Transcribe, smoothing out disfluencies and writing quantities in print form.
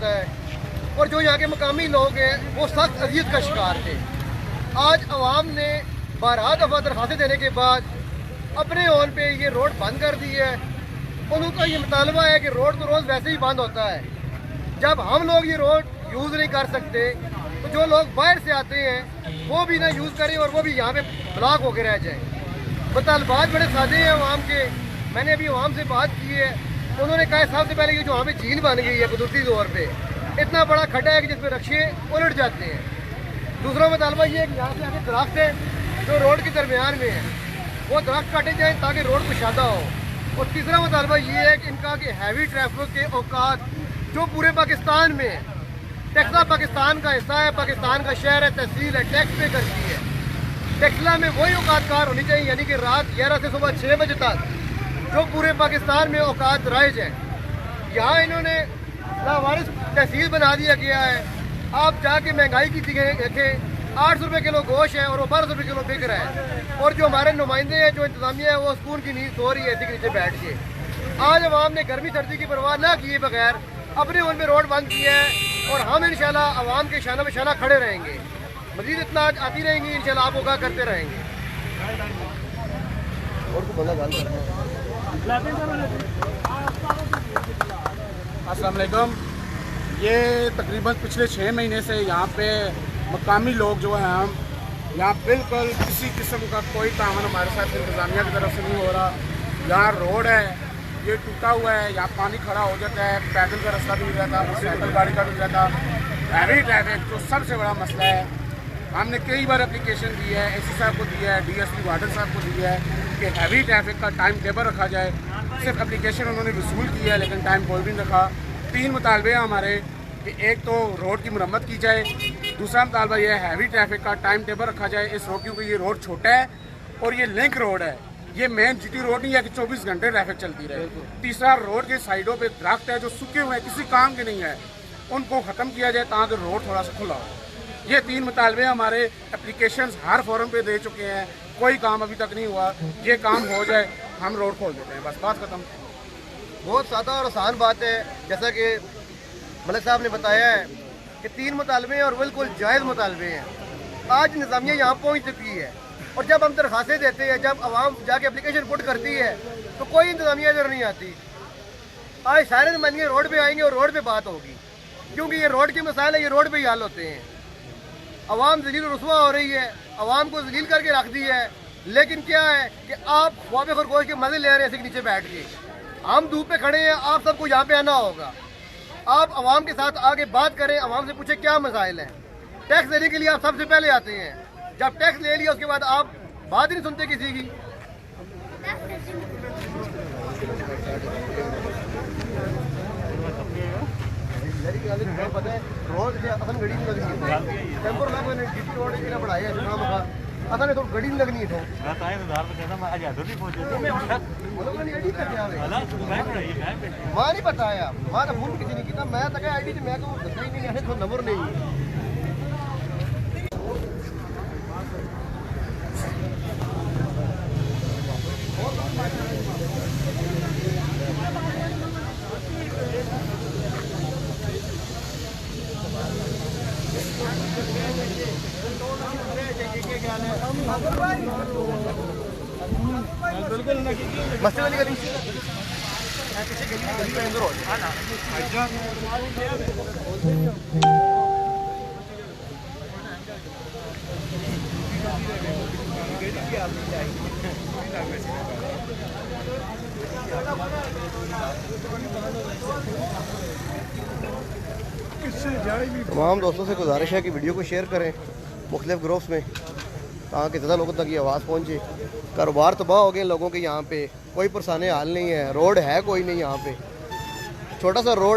है और जो यहाँ के मकामी लोग हैं वो सख्त अजियत का शिकार थे। आज अवाम ने 12 दफ़ा दरख्वास्तें देने के बाद अपने ओन पे ये रोड बंद कर दी है। उनका ये मुतालबा है कि रोड तो रोज़ वैसे ही बंद होता है, जब हम लोग ये रोड यूज़ नहीं कर सकते तो जो लोग बाहर से आते हैं वो भी ना यूज़ करें और वो भी यहाँ पे ब्लॉक होकर रह जाएं। मुतालबात बड़े सादे हैं अवाम के। मैंने अभी अवाम से बात की है, उन्होंने कहा सबसे पहले ये जो वहाँ पे झील बन गई है कुदरती तौर पे, इतना बड़ा खड्डा है कि जिसपे रक्शे उलट जाते हैं। दूसरा मुतालबा ये है कि यहाँ से आगे दरख्त है जो रोड के दरमियान में है, वो दरख्त काटे जाएँ ताकि रोड कुशादा हो। और तीसरा मुतालबा ये है कि इनका कि हैवी ट्रैफिक के औकात जो पूरे पाकिस्तान में है, टेक्सला पाकिस्तान का हिस्सा है, पाकिस्तान का शहर है, तहसील है, टैक्स पे करती है। टेक्सला में वही औकात कार होनी चाहिए, यानी कि रात 11 से सुबह 6 बजे तक जो पूरे पाकिस्तान में औकात राइज है। यहाँ इन्होंने लावारिस तहसील बना दिया गया है। आप जाके महंगाई की देखें, 800 रुपये किलो गोश्त है और वो 1200 रुपये किलो बिक रहा है। और जो हमारे नुमाइंदे हैं, जो इंतजामिया है, वो सुकून की नींद सो रही है इसी के नीचे बैठ के। आज अवाम ने गर्मी सर्दी की परवाह ना किए बगैर अपने उन में रोड बंद किया है और हम इंशाल्लाह अवाम के शाना में शाना खड़े रहेंगे। मजीद इतना आती रहेंगी, इंशाल्लाह आप होगा करते रहेंगे। अस्सलाम वालेकुम। ये तकरीबन पिछले 6 महीने से यहाँ पे मकामी लोग जो हैं, हम यहाँ बिल्कुल किसी किस्म का कोई तामन हमारे साथ इंतज़ामिया की तरफ से नहीं हो रहा। यहाँ रोड है, ये टूटा हुआ है, यहाँ पानी खड़ा हो जाता है, पैदल का रास्ता भी मिल जाता, मोटरसाइकिल गाड़ी का मिल जाता। हैवी ट्रैफिक जो सबसे बड़ा मसला है, हमने कई बार एप्लीकेशन दी है, एससी साहब को दिया है, डीएसपी वार्डन साहब को दिया है कि हैवी ट्रैफिक का टाइम टेबल रखा जाए। सिर्फ एप्लीकेशन उन्होंने वसूल की है लेकिन टाइम कोई भी नहीं रखा। 3 मुतालबे हैं हमारे कि एक तो रोड की मरम्मत की जाए, दूसरा मुतालबा ये है हैवी ट्रैफिक का टाइम टेबल रखा जाए इस रोड, क्योंकि ये रोड छोटा है और ये लिंक रोड है, ये मेन जीटी रोड नहीं है कि 24 घंटे ट्रैफिक चलती रहे। तीसरा, रोड के साइडों पे दरख्त है जो सूखे हुए हैं, किसी काम के नहीं है, उनको ख़त्म किया जाए ताकि रोड थोड़ा सा खुला हो। ये 3 मुतालबे हमारे एप्लीकेशंस हर फोरम पे दे चुके हैं, कोई काम अभी तक नहीं हुआ। ये काम हो जाए हम रोड खोल देते हैं, बस बात खत्म। बहुत सादा और आसान बात है, जैसा कि मलिक साहब ने बताया है कि 3 मुतालबे हैं और बिल्कुल जायज़ मुतालबे हैं। आज निज़ामिया यहाँ पहुँच चुकी है और जब हम दरख्वास्तें देते हैं, जब आवाम जाके एप्लीकेशन पुट करती है तो कोई इंतजामिया इधर नहीं आती। आज सारे नुमाइंदे रोड पे आएंगे और रोड पे बात होगी, क्योंकि ये रोड के मसाइल है, ये रोड पे ही हल होते हैं। अवाम जलील रुसवा हो रही है, अवाम को जलील करके रख दी है, लेकिन क्या है कि आप ख्वाब खरगोश के मजे ले रहे हैं इसी के नीचे बैठ के। हम धूप पे खड़े हैं, आप सबको यहाँ पे आना होगा। आप अवाम के साथ आगे बात करें, अवाम से पूछे क्या मसाइल हैं। टैक्स देने के लिए आप सबसे पहले आते हैं, जब टैक्स ले लिया उसके बाद आप बात ही नहीं सुनते किसी की। पता है रोड असन गड़ी नहीं लगनी, टेम्पर रोड बढ़ाया असन तो गड़ी नहीं लगनी तो मां नहीं बताया, मां तो फोन किसी नहीं किया। मैं तक आईडी च मैं दसा ही नहीं, तो नंबर नहीं। मस्ती वाली गली किसी गली में अंदर हो तमाम दोस्तों से गुजारिश है कि वीडियो को शेयर करें मुख्तलिफ ग्रुप्स में, ताकि ज़्यादा लोगों तक ये आवाज़ पहुँचे। कारोबार तबाह हो गए लोगों के, यहाँ पे कोई परेशानी हाल नहीं है, रोड है कोई नहीं, यहाँ पे छोटा सा रोड है।